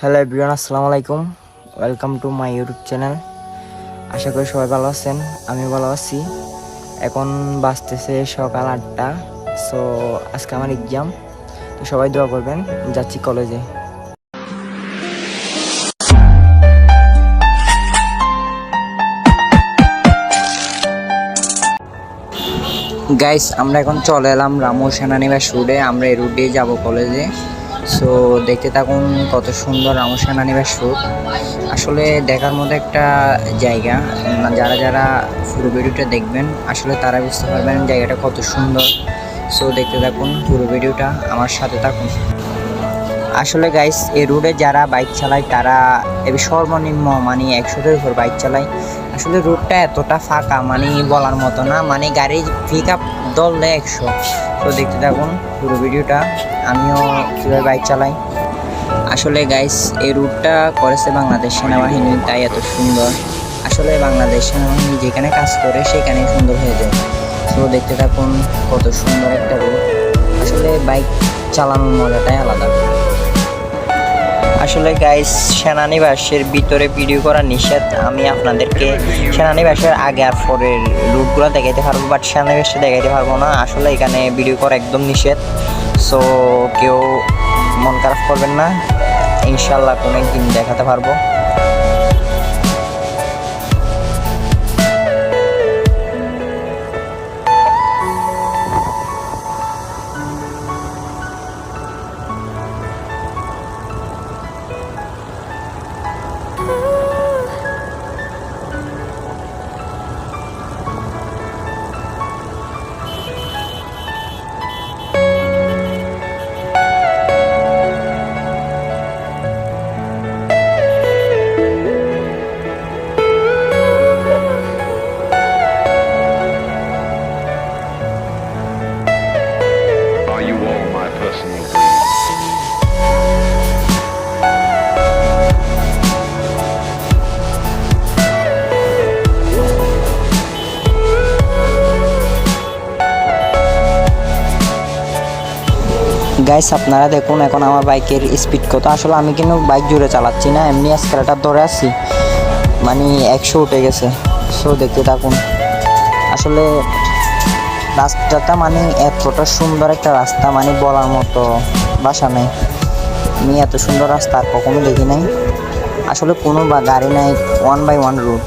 Hello everyone, আসসালামু আলাইকুম। Welcome to my YouTube channel. আশা করি সবাই ভালো আছেন, আমি ভালো আছি। এখন বাজতেছে সকাল 8টা। সো আজকে আমার এক্সাম, তো সবাই দোয়া করবেন। যাচ্ছি কলেজে। গাইস, আমরা এখন চলে এলাম রামু সেনানিবাস রোডে। আমরা এই রুট দিয়ে যাবো কলেজে। সো দেখতে থাকুন কত সুন্দর রামু সেনানিবাস রোড। আসলে দেখার মতো একটা জায়গা। যারা যারা পুরো ভিডিওটা দেখবেন আসলে তারা বুঝতে পারবেন জায়গাটা কত সুন্দর। সো দেখতে থাকুন পুরো ভিডিওটা, আমার সাথে থাকুন। আসলে গাইস, এই রোডে যারা বাইক চালায় তারা সর্বনিম্ন 100-এর উপর বাইক চালায়। আসলে রোডটা এতটা ফাঁকা বলার মতো না, গাড়ি পিক আপ ধরলে 100। তো দেখতে থাকুন পুরো ভিডিওটা, আমিও কীভাবে বাইক চালাই। আসলে গাইস, এই রুটটা করেছে বাংলাদেশ সেনাবাহিনী, তাই এত সুন্দর। আসলে বাংলাদেশ সেনাবাহিনী যেখানে কাজ করে সেখানে সুন্দর হয়ে যায়। তো দেখতে থাকুন কত সুন্দর একটা রুট। আসলে বাইক চালানোর মজাটাই আলাদা। আসলে গাইস, সেনানিবাসের ভিতরে ভিডিও করা নিষেধ। আমি আপনাদেরকে সেনানিবাসের আগে আর পরের রুটগুলো দেখাইতে পারবো, বাট সেনানিবাসে দেখাইতে পারবো না। আসলে এখানে ভিডিও করা একদম নিষেধ। সো কেউ মন খারাপ করবেন না, ইনশাল্লাহ কোনো একদিন দেখাতে পারবো। Are you all my personal dreams? Guys, আপনারা দেখুন এখন আমার বাইকের স্পিড কত। আসলে আমি কিন্তু বাইক জোরে চালাচ্ছি না, এমনি স্ক্রাটার ধরে আছি, 100 উঠে গেছে। সো দেখতে থাকুন। আসলে রাস্তাটা এতটা সুন্দর একটা রাস্তা, বলার মতো ভাষা নেই। আমি এত সুন্দর রাস্তা আর কখনো দেখি নাই। আসলে কোনো গাড়ি নাই, 1/1 রুট।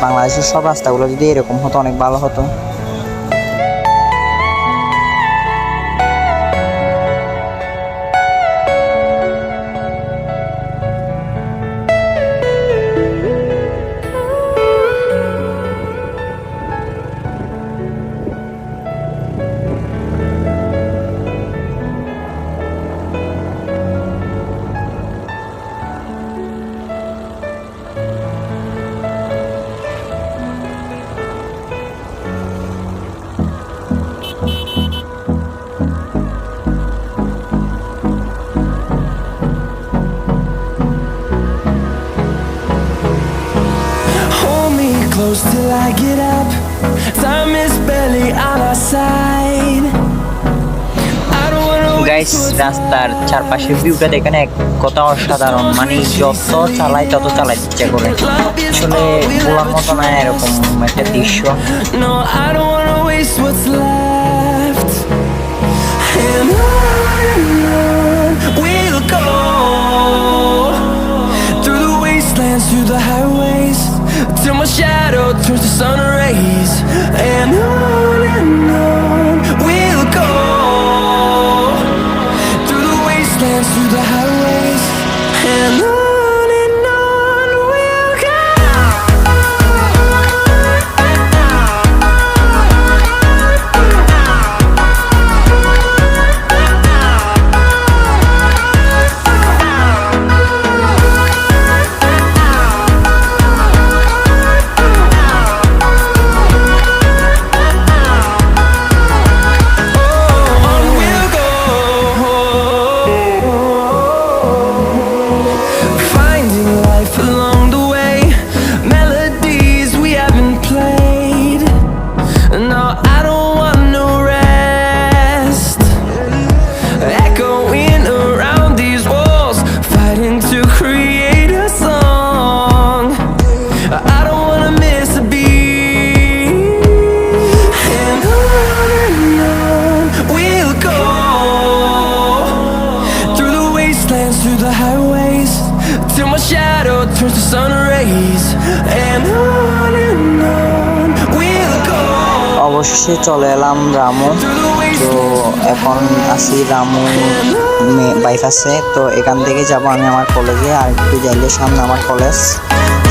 বাংলাদেশের সব রাস্তাগুলো যদি এরকম হতো অনেক ভালো হতো। Close till I get up. Time is barely on our side. I don't wanna guys, রাস্তার চারপাশের ভিউটা দেখেন, এক কথা অসাধারণ। যত চালাই তত চালাইতে ইচ্ছা করে। আসলে বলার মতো না এরকম একটা দৃশ্য। No, I don't wanna waste what's left. And on we'll go, through the wastelands, through the highways, till my shadow turns to sun rays. And on we'll go, through the wastelands, through the highways. And on we'll go. highways till my shadow turns to sun rays. And on we'll go অবশেষে চলে এলাম Ramu. through the তো wastelands. এখন আসি রামু বাইপাসে। তো এখান থেকে যাব আমি আমার কলেজে, আর একটু যাইলে সামনে আমার কলেজ।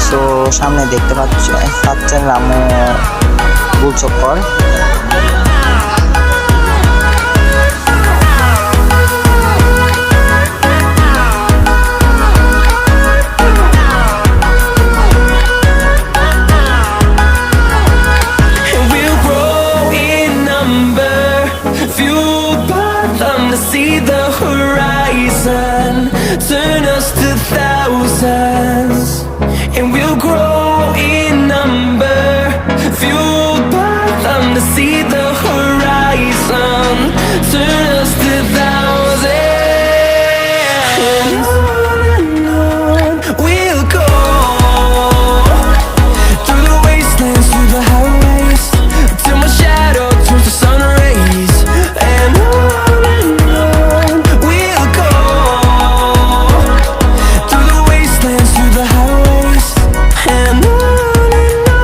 সো সামনে দেখতে পাচ্ছেন Ramu গোলচক্কর। And we'll grow in number, fueled by them to see the horizon, turn us to thousands. And we'll grow in number, fueled by them to see the horizon, turn us to thousands. And on we'll go through the wastelands, through the highways, till my shadow turns to sun rays. And on we'll go through the wastelands, through the highways. And on we'll go.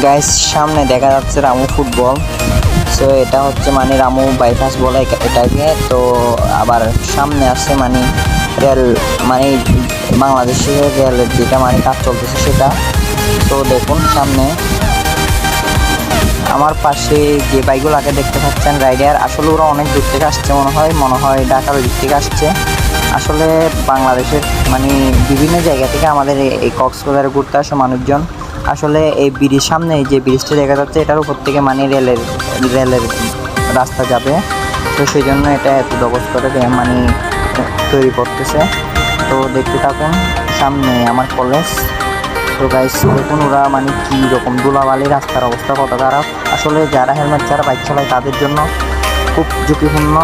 Guys সামনে দেখা যাচ্ছে Ramu football. So এটা হচ্ছে মানে Ramu bypass বলে এটাকে। তো আবার সামনে আছে মানে রেল, মানে বাংলাদেশের রেলের যেটা মানে কাজ চলতেছে সেটা। তো দেখুন সামনে আমার পাশে যে বাইকগুলোকে দেখতে পাচ্ছেন রাইডার, আসলে ওরা অনেক দূর থেকে আসছে, মনে হয় ঢাকার দিক থেকে আসছে। আসলে বাংলাদেশের মানে বিভিন্ন জায়গা থেকে আমাদের এই কক্সবাজারে ঘুরতে আসে মানুষজন। আসলে এই ব্রিজের সামনে যে ব্রিজটা দেখা যাচ্ছে এটার উপর থেকে মানে রেলের রাস্তা যাবে। তো সেই জন্য এটা এত দবজ করে মানে তৈরি করতেছে। তো দেখতে থাকুন সামনে আমার কলেজ। তো গাইস দেখুন ওরা মানে কী রকম ধুলাবালি, রাস্তার অবস্থা কত খারাপ। আসলে যারা হেলমেট ছাড়া বাইক চালায় তাদের জন্য খুব ঝুঁকিপূর্ণ।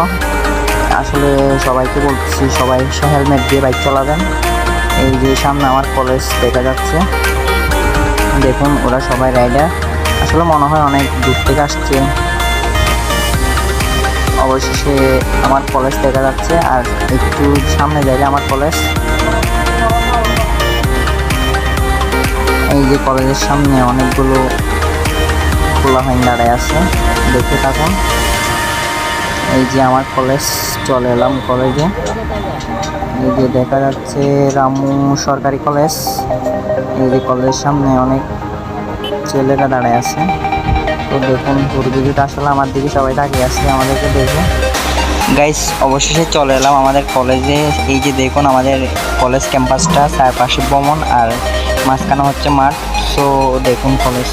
আসলে সবাইকে বলতেছি সবাই হেলমেট দিয়ে বাইক চালাবেন। এই যে সামনে আমার কলেজ দেখা যাচ্ছে, দেখুন ওরা সবাই রাইডার। আসলে মনে হয় অনেক দূর থেকে আসছে। অবশেষে আমার কলেজ দেখা যাচ্ছে, আর একটু সামনে যাইলে আমার কলেজ। এই যে কলেজের সামনে অনেকগুলো খোলা হয়ে দাঁড়ায় আছে, দেখতে থাকুন। এই যে আমার কলেজ, চলে এলাম কলেজে। এই যে দেখা যাচ্ছে রামু সরকারি কলেজ। এই যে কলেজের সামনে অনেক ছেলেরা দাঁড়ায় আছে। তো দেখুন পুরো ভিডিওটা আসলে আমার দিকে সবাই তাকিয়ে আছে আমাদেরকে দেখে। গাইস অবশেষে চলে এলাম আমাদের কলেজে। এই যে দেখুন আমাদের কলেজ ক্যাম্পাসটা, চারপাশে ভ্রমণ আর মাঝখানে হচ্ছে মাঠ। সো দেখুন কলেজ।